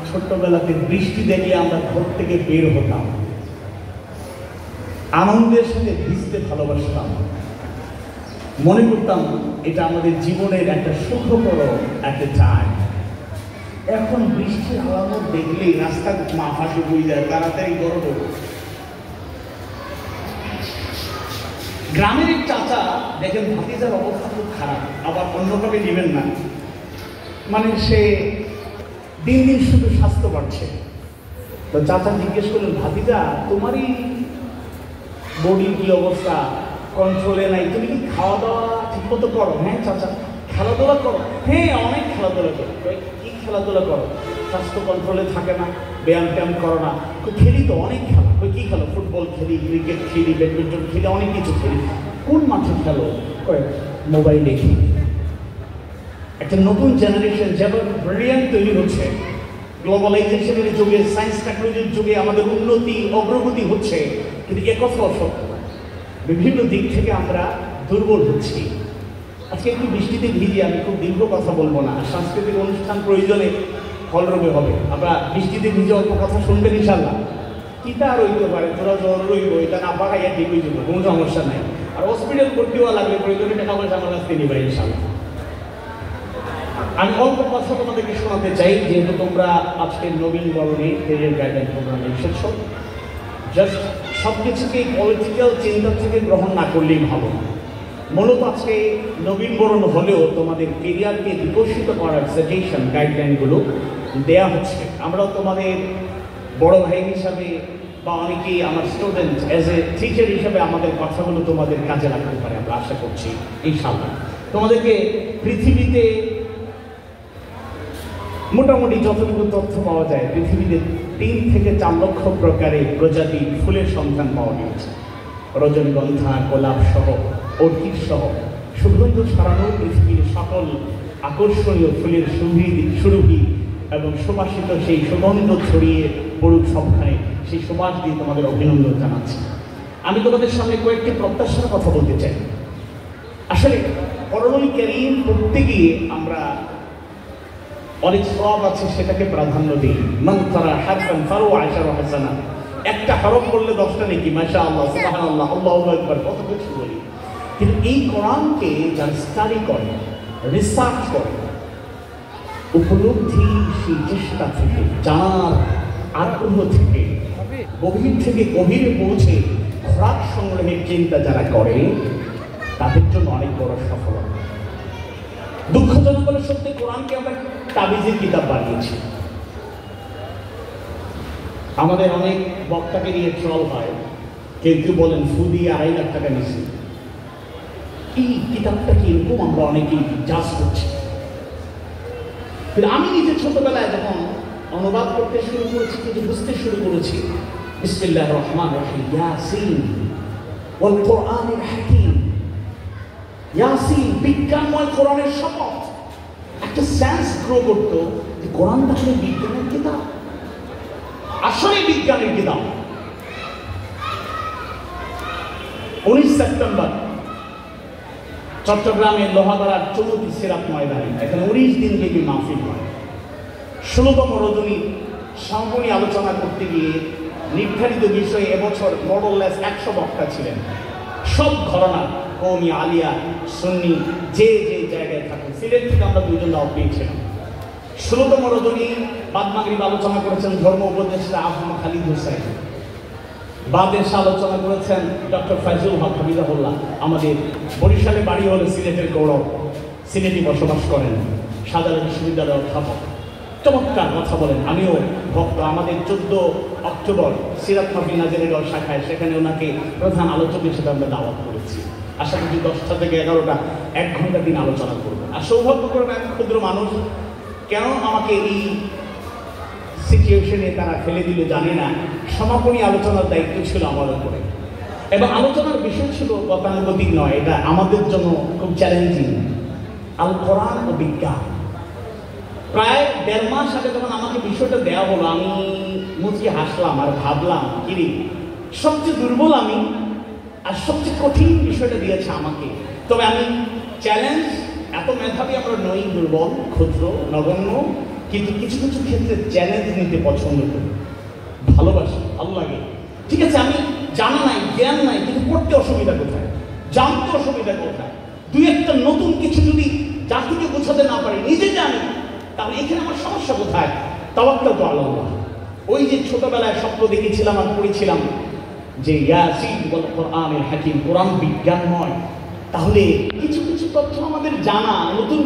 ছোট্টবেলাতে বৃষ্টি দেখলে আমরা ঘর থেকে বের হতাম, আনন্দের সাথে ভিজতে ভালোবাসতাম, মনে করতাম এটা আমাদের জীবনের একটা সুখকর একটা টাইম। এখন বৃষ্টির আলামত দেখলেই রাস্তা মাথা শুকিয়ে যায়, তাড়াতাড়ি গরম। গ্রামের এক চাচা দেখেন ভাতিজার অবস্থা খুব খারাপ, আবার অন্যভাবে নেবেন না, মানে সে দিন দিন শুধু স্বাস্থ্য বাড়ছে। তো চাচা জিজ্ঞেস করলেন, ভাতিজা তোমারই বডির কি অবস্থা, কন্ট্রোলে নাই, তুমি কি খাওয়া দাওয়া ঠিক মতো করো? হ্যাঁ চাচা। খেলাধুলা করো? হ্যাঁ অনেক খেলাধুলা করো। কি খেলাধুলা করো? স্বাস্থ্য কন্ট্রোলে থাকে না, ব্যায়াম ট্যায়াম করো না? খেলি তো অনেক খেলা। কি খেলো? ফুটবল খেলি, ক্রিকেট খেলি, ব্যাডমিন্টন খেলি, অনেক কিছু খেলি। কোন মাঠে খেলো? মোবাইলে খেলি। একটা নতুন জেনারেশন যেমন ব্রিলিয়ান্ট তৈরি হচ্ছে, গ্লোবালাইজেশনের যুগে, সায়েন্স টেকনোলজির যুগে আমাদের উন্নতি অগ্রগতি হচ্ছে, কিন্তু একথা অসত্য, বিভিন্ন দিক থেকে আমরা দুর্বল হচ্ছি। আজকে একটু বৃষ্টিতে ভিজে, আমি খুব দীর্ঘ কথা বলবো না, সাংস্কৃতিক অনুষ্ঠান প্রয়োজনে হলরবে হবে, আমরা বৃষ্টিতে ভিজে অল্প কথা শুনবেন ইনশাল্লাহ। কিতা আর হইতে পারে, তোরা জ্বর রইব, এটা না পাকাইয়া ঠিক হয়ে যাবো, কোনো সমস্যা নাই। আর হসপিটাল ভর্তি হওয়া লাগবে, প্রয়োজনে টাকা পয়সা আমার কাছ থেকে নিবে ইনশাল্লাহ। আমি অল্প কথা তোমাদেরকে শোনাতে চাই, যেহেতু তোমরা আজকের নবীন বরণে ক্যারিয়ার গাইডলাইন প্রোগ্রামে এসেছ। জাস্ট সব কিছুকে পলিটিক্যাল চিন্তা থেকে গ্রহণ না করলেই ভালো। মূলত আজকে নবীন বরণ হলেও তোমাদের কেরিয়ারকে বিকশিত করার সাজেশন গাইডলাইনগুলো দেয়া হচ্ছে। আমরাও তোমাদের বড় ভাই হিসাবে বা অনেকেই আমার স্টুডেন্ট অ্যাজ এ টিচার হিসাবে আমাদের কথাগুলো তোমাদের কাজে লাগতে পারে আমরা আশা করছি ইনশাআল্লাহ। তোমাদেরকে পৃথিবীতে মোটামুটি যতটুকু তথ্য পাওয়া যায়, পৃথিবীতে 3 থেকে 4 লক্ষ প্রকারের প্রজাতি ফুলের সন্ধান পাওয়া গিয়েছে। রজনীগন্ধা, গোলাপ সহ, অর্কিড সহ সুগন্ধ ছড়ানো পৃথিবীর সকল আকর্ষণীয় ফুলের সুরভি এবং সুবাসিত সেই সুগন্ধ ছড়িয়ে পড়ুক সবখানে, সেই সুবাস দিয়ে তোমাদের অভিনন্দন জানাচ্ছি। আমি তোমাদের সামনে কয়েকটি প্রত্যাশার কথা বলতে চাই। আসলে পরলোক ক্যারিয়ার পড়তে গিয়ে আমরা অনেক সওয়াব আছে, সেটাকে প্রাধান্য দিই। মান কারা হারফান ফারু আশারু হাসানা, একটা হরফ পড়লে 10টা নেকি, মাশাআল্লাহ, সুবহানাল্লাহ, আল্লাহু আকবার, কত কিছু বলি। কিন্তু এই কোরআনকে যারা স্টাডি করে, রিসার্চ করে, উপলব্ধি সেই চেষ্টা থেকে, জানার আগ্রহ থেকে, গভীর থেকে গভীরে পৌঁছে খোরাক সংগ্রহের চিন্তা যারা করে, তাদের জন্য অনেক বড় সফলতা। দুঃখজনক বলে সত্যি, কোরআনকে আমরা তাবিজের কিতাব বানিয়েছি। আমাদের অনেক বক্তাকে নিয়ে ট্রল হয়, কেউ বলেন ফু দিয়ে 2.5 লাখ টাকা নিচ্ছি। এই কিতাবটা কি এরকম আমরা অনেকেই জাজ করছি। কিন্তু আমি নিজে ছোটবেলায় যখন অনুবাদ করতে শুরু করেছি, কিছু বুঝতে শুরু করেছি, বিসমিল্লাহির রহমানির রহিম, ইয়াসিন ওয়াল কোরআনিল হাকীম, ইয়াসিন বিজ্ঞানময় কোরআনের শপথ। একটা সেন্স গ্রো করতো যে কোরআন তাহলে বিজ্ঞানের কিতাব, আসলে বিজ্ঞানের কিতাব। 19 সেপ্টেম্বর চট্টগ্রামের লোহাগাড়ার চৌধুরী সিরাত ময়দানে এখানে 19 দিন ব্যাপী মাহফিল হয়। 16তম রজনী সামগ্রী আলোচনা করতে গিয়ে নির্ধারিত বিষয়ে এবছর মডেললেস 100 বক্তা ছিলেন। সব ঘরানা, কওমি, আলিয়া, সুন্নি, যে যে জায়গায় থাকেন। সিলেট থেকে আমরা 2 জন দাওয়াত পেয়েছিলাম। 16তম রজনী বাদ মাগরিব আলোচনা করেছেন ধর্ম উপদেষ্টা আহমদ খালিদ হোসেন। বাদ এসে আলোচনা করেছেন ডক্টর ফাইজুল হক হাফিজাহুল্লাহ। আমাদের বরিশালে বাড়ি হলে সিলেটের গৌরব, সিলেটে বসবাস করেন, সাধারণ বিশ্ববিদ্যালয়ের অধ্যাপক, চমৎকার কথা বলেন। আমিও ভক্ত। আমাদের 14 অক্টোবর সিরাত হাফিজ নাজিরের শাখায়, সেখানে ওনাকে প্রধান আলোচক হিসেবে আমরা দাওয়াত করেছি। আশা করছি 10টা থেকে 11টা 1 ঘন্টা দিন আলোচনা করবেন। আর সৌভাগ্যক্রমে এক ক্ষুদ্র মানুষ কেন আমাকে এই সিচুয়েশনে তারা ফেলে দিল জানি না, সমাপনী আলোচনার দায়িত্ব ছিল আমার উপরে, এবং আলোচনার বিষয় ছিল গতানুগতিক নয়, এটা আমাদের জন্য খুব চ্যালেঞ্জিং, আল কোরআন ও বিজ্ঞান। প্রায় 1.5 মাস আগে যখন আমাকে বিষয়টা দেওয়া হলো, আমি মুচকি হাসলাম আর ভাবলাম, কিরে সবচেয়ে দুর্বল আমি, আর সবচেয়ে কঠিন বিষয়টা দিয়েছে আমাকে। তবে আমি চ্যালেঞ্জ, এত মেধাবী আমরা নই, দুর্বল, ক্ষুদ্র, নগণ্য, কিন্তু কিছু কিছু ক্ষেত্রে চ্যালেঞ্জ নিতে পছন্দ করি, ভালোবাসি, ভালো লাগে। ঠিক আছে, আমি জানা নাই, জ্ঞান নাই, কিন্তু পড়তে অসুবিধা কোথায়, জানতে অসুবিধা কোথায়? দুই একটা নতুন কিছু যদি জাতিকে বোঝাতে না পারি, নিজে জানি, তাহলে এখানে আমার সমস্যা কোথায়? তাওয়াক্কাল তো আল্লাহ। ওই যে ছোটবেলায় স্বপ্ন দেখেছিলাম আর পড়েছিলাম যে ইয়াসিন ওয়াল কোরআনিল হাকিম, কোরআন বিজ্ঞানময়। তাহলে কিছু কিছু তথ্য আমাদের জানা, নতুন